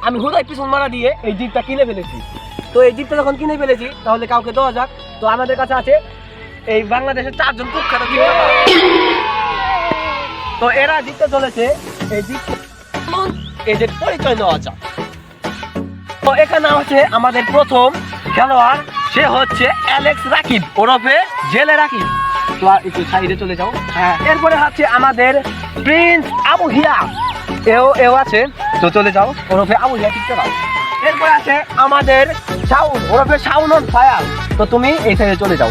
আমি হুদাই পিছন মারা দিয়ে এই জিপটা কিনে ফেলেছি। তো এই জিপটা যখন কিনে ফেলেছি তাহলে কাউকে দেওয়া যাক। তো আমাদের কাছে আছে এই বাংলাদেশের 4 জন কুখ্যাত টিকটকার। তো এরা জিততে চলেছে এই জিপ, এদের পরিচয় দেওয়া যাক। তো এখানে হচ্ছে আমাদের প্রথম খেলোয়াড়, সে হচ্ছে অ্যালেক্স রাকিব ওরফে জেলে রাকিব। তো আর একটু সাইডে চলে যাও। হ্যাঁ, এরপরে হচ্ছে আমাদের প্রিন্স আবু হিয়া, এও আছে। তো চলে যাও, ওরফে আবু হিয়া টিকটকার। এরপরে আছে আমাদের শাউন ওরফে শাউন অন ফায়ার। তো তুমি এই সাইডে চলে যাও।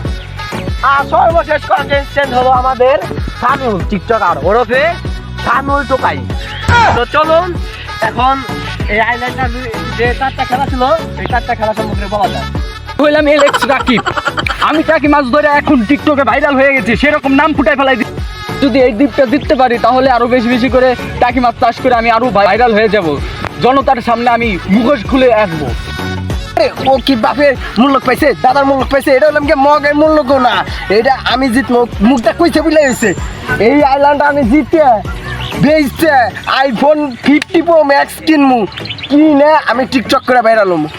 আর সর্বশেষ কন্টেস্টেন্ট হলো আমাদের সানুল টিকটকার ওরফে সানুল টোকাই। তো চলুন এখন এই আইল্যান্ডের যে 4টা খেলা ছিল এই 4টা খেলা সম্পর্কে বলা যায়। হইলাম অ্যালেক্স রাকিব। আমি টাকি মাছ ধরে এখন টিকটকে ভাইরাল হয়ে গেছি, সেরকম নাম ফুটাই ফেলাই দিই। যদি এই দ্বীপটা জিততে পারি তাহলে আরো বেশি বেশি করে টাকি মাছ চাষ করে আমি আরো ভাইরাল হয়ে যাব, জনতার সামনে আমি মুখোশ খুলে আসবো। ও কি বাপের মূল্য পাইছে, দাদার মূল্য পাইছে, এটা হলাম কি মগের মূল্য কেউ না, এটা আমি জিতবো। মুখটা কইছে বুঝলে গেছে এই আইল্যান্ড আমি জিতে বেচতে আইফোন 50 প্রো ম্যাক্স কিনমু, কিনে আমি টিকটক করে ভাইরাল হমু।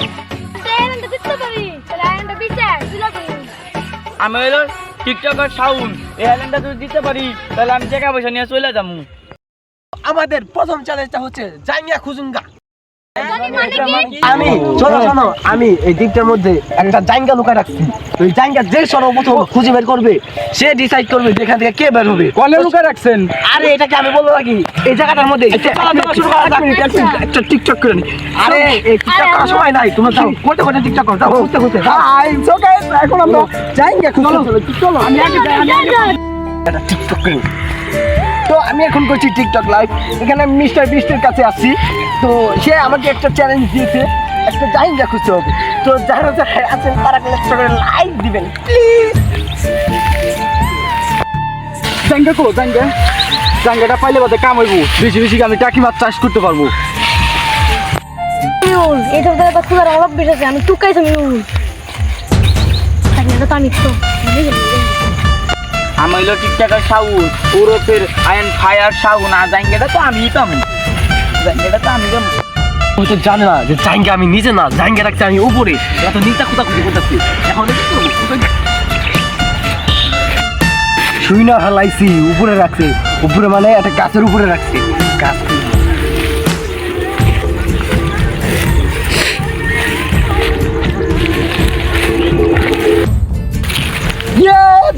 আমি হইলো টিকটকার শাউন, এই আইল্যান্ডটা যদি দিতে পারি তাহলে আমি টাকা পয়সা নিয়ে চলে যাবো। আমাদের প্রথম চ্যালেঞ্জটা হচ্ছে জাইঙ্গা খুজুঙ্গা। আমি শোনো আমি এই দ্বীপটার মধ্যে একটা জাইঙ্গা লুকায় রাখছি। ওই জাইঙ্গা যে সর্বপ্রথম খুঁজে বের করবে সে ডিসাইড করবে যেখান থেকে কে বের হবে। কলে লুকায় রাখছেন? আরে এটাকে আমি বলবো নাকি, এই জায়গাটার মধ্যে একটা টিকটক করে নি। আরে এই টিকটক করার সময় নাই, তোমরা যাও করতে করতে টিকটক করো, যাও করতে করতে। এখন আমরা জাইঙ্গা খুঁজতে চলো। আমি আগে যাই, একটা টিকটক করি। তো আমি এখন করছি টিকটক লাইভ, এখানে মিস্টার বিস্টের কাছে আসছি। তো সে আমাকে একটা চ্যালেঞ্জ দিয়েছে, একটা জাইঙ্গা খুঁজতে হবে। তো যারা যারা আছেন তারা একটা করে লাইক দিবেন প্লিজ। জাঙ্গা কো জাঙ্গা, জাঙ্গাটা পাইলে বাদে কাম হইব, বেশি বেশি আমি টাকি মাছ চাষ করতে পারবো। এটা বাচ্চাদের অভাব বেড়েছে, আমি টুকাইছি আমি হইলো টিকটকার শাউন ওরফের আয়ন ফায়ার শাউন। আর জাঙ্গাটা তো আমি পাবো, জাঙ্গাটা তো আমি পাবো। ও তো জানে না যে জাইঙ্গা আমি নিচে না, জাইঙ্গা রাখছি আমি উপরে। এত নিচে কোথা খুঁজে করতেছি এখন শুই না হালাইছি, উপরে রাখছে। উপরে মানে একটা গাছের উপরে রাখছে, গাছ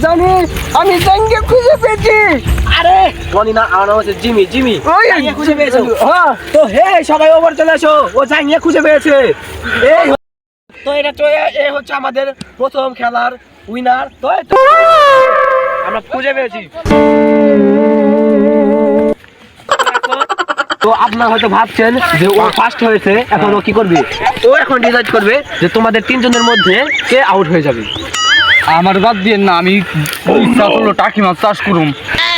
জানি আমি জাইঙ্গা খুঁজে পেয়েছি। আরে টনি না, আমার নাম হচ্ছে জিমি। জিমি খুঁজে পেয়েছো? হ্যাঁ। তো হে সবাই ওভার চলে আসো, ও জাইঙ্গা খুঁজে পেয়েছে। এই তো এটা তো এ হচ্ছে আমাদের প্রথম খেলার উইনার। তো আমরা খুঁজে পেয়েছি। তো আপনারা হয়তো ভাবছেন যে ও ফার্স্ট হয়েছে, এখন ও কি করবে? ও এখন ডিসাইড করবে যে তোমাদের 3 জনের মধ্যে কে আউট হয়ে যাবে। আমার বাদ দিয়ে না, আমি ইচ্ছা করলো টাকি মাছ চাষ করুম।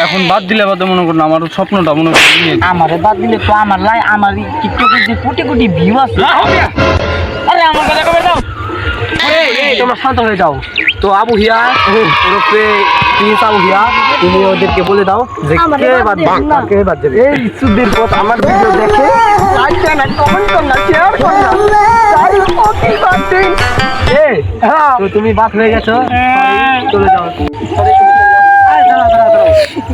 এখন বাদ দিলে বাদে মনে করুন আমার স্বপ্নটা মনে করুন আমার বাদ দিলে তো আমার লাই আমার টিকটকে যে কোটি কোটি ভিউ আছে। আরে আমার কথা কবে দাও, তোমরা শান্ত হয়ে যাও। তো আবু হিয়া ওরফে প্রিন্স আবু হিয়া, তুমি ওদেরকে বলে দাও যে কে বাদ কে বাদ দেবে। এই সুদের পথ আমার ভিডিও দেখে লাইক দেন, কমেন্ট করুন, শেয়ার করুন, তাই প্রতি বাদ দিন। তো তুমি বাদ হয়ে গেছো, চলে যাও।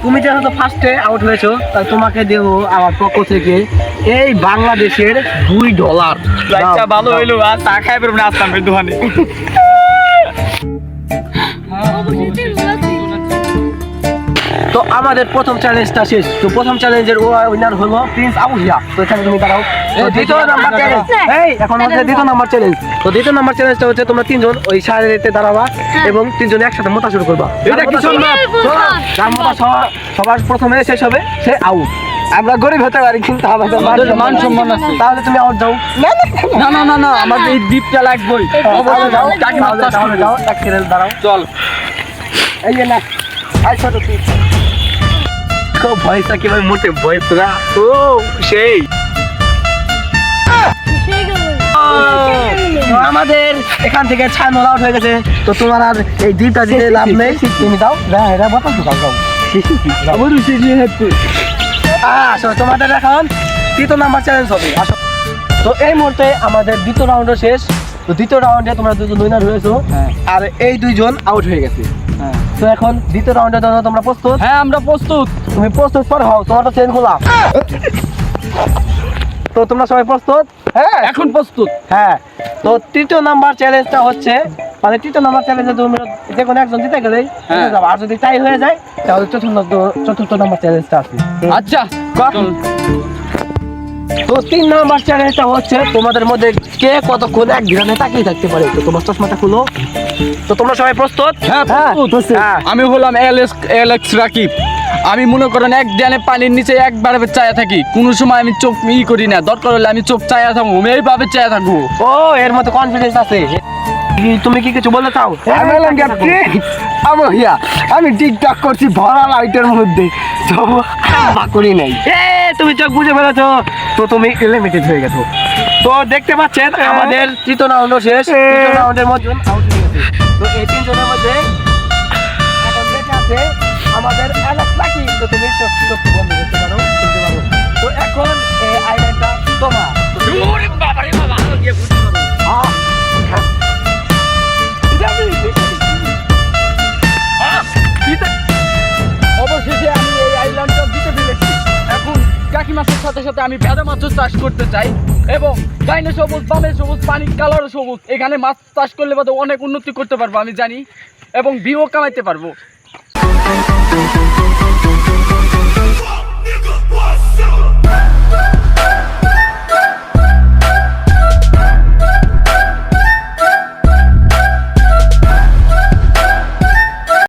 তুমি যেহেতু ফার্স্টে আউট হয়েছো তাই তোমাকে দেব আমার পক্ষ থেকে এই বাংলাদেশের $2। আচ্ছা ভালো হইলো, আর চা খাই পারবো না আসলাম দোকানে। তো আমাদের প্রথম চ্যালেঞ্জটা শেষ। তো প্রথম চ্যালেঞ্জের উইনার হলো প্রিন্স আবু হিয়া। তো এখানে তুমি দাঁড়াও। দ্বিতীয় নাম্বার চ্যালেঞ্জ, এই এখন হচ্ছে দ্বিতীয় নাম্বার চ্যালেঞ্জ। তো দ্বিতীয় নাম্বার চ্যালেঞ্জটা হচ্ছে তোমরা 3 জন ওই সারিতে দাঁড়াবা এবং 3 জনে একসাথে মোতা শুরু করবা। এটা কি সম্ভব? যার মোতা সবার প্রথমে শেষ হবে সে আউট। আমরা গরিব হতে পারি কিন্তু আমাদের মান সম্মান আছে। তাহলে তুমি আউট যাও। না না না না, আমার এই দ্বীপটা লাগবেই। যাও, টাকি মাছ চাষ করবে, যাও এক সেকেন্ড দাঁড়াও। চল এই যে না আচ্ছা তো তুই খুব ভয়টা কিভাবে মোটে ভয় পুরা। ও সেই আমাদের এখান থেকে 6 নল আউট হয়ে গেছে। তো তোমার আর এই দ্বীপটা দিতে লাভ নেই, তুমি যাও। হ্যাঁ এটা বলো তো, যাও আসো তোমাদের এখন 3য় নাম্বার চ্যালেঞ্জ হবে। আসো তো এই মুহূর্তে আমাদের দ্বিতীয় রাউন্ডও শেষ। তো দ্বিতীয় রাউন্ডে তোমরা দুজন উইনার হয়েছো, হ্যাঁ। আর এই দুইজন আউট হয়ে গেছে। হ্যাঁ তো এখন দ্বিতীয় রাউন্ডে তোমরা প্রস্তুত? হ্যাঁ আমরা প্রস্তুত। তুমি প্রস্তুত পর হও, তোমারটা চেন খোলা। তো তোমরা সবাই প্রস্তুত? হ্যাঁ এখন প্রস্তুত। হ্যাঁ। তো তৃতীয় নাম্বার চ্যালেঞ্জটা হচ্ছে, মানে তৃতীয় নাম্বার চ্যালেঞ্জে তুমি যে কোনো একজন জিতে গেলেই হ্যাঁ। যাবো, আর যদি টাই হয়ে যায় তাহলে চতুর্থ নাম্বার চ্যালেঞ্জটা আছে। আচ্ছা চল। তো 3 নাম্বার চ্যালেঞ্জটা হচ্ছে তোমাদের মধ্যে কে কতক্ষণ এক ধ্যানে তাকিয়ে থাকতে পারে। তো তোমার চশমাটা খুলো। তো তোমরা সবাই প্রস্তুত? হ্যাঁ প্রস্তুত। হ্যাঁ। আমি হলাম এলেক্স রাকিব। আমি মনে করেন এক ধ্যানে পানির নিচে একবার চায়া থাকি, কোনো সময় আমি চোখ করি না, দরকার হলে আমি চোখ চায়া থাকবো, আমি এইভাবে চায়া থাকবো। ও এর মধ্যে কনফিডেন্স আছে। তুমি কি কিছু বলতে চাও? আমি টিকটক করছি ভরা লাইটের মধ্যে, করি নাই। তুমি চোখ বুঝে ফেলেছো, তো তুমি লিমিটেড হয়ে গেছো। তো দেখতে পাচ্ছেন আমাদের তৃতীয় রাউন্ড শেষ। তৃতীয় রাউন্ডের মধ্যে আউট হয়ে গেছে। তো এই তিনজনের মধ্যে এখন বেঁচে আছে আমাদের অ্যালেক্স রাকিব। তো তুমি চোখ বন্ধ করতে পারো, শুনতে পারো। তো এখন এই আইল্যান্ডটা তোমার। অবশেষে আমি এই আইল্যান্ডটা জিতে ফেলেছি। এখন কাকি মাছের সাথে সাথে আমি ভেড়া মাছও চাষ করতে চাই, এবং ডাইনে সবুজ বামে সবুজ পানি কালারও সবুজ। এখানে মাছ চাষ করলে বাদে অনেক উন্নতি করতে পারবো আমি জানি, এবং ভিউ কামাইতে পারবো।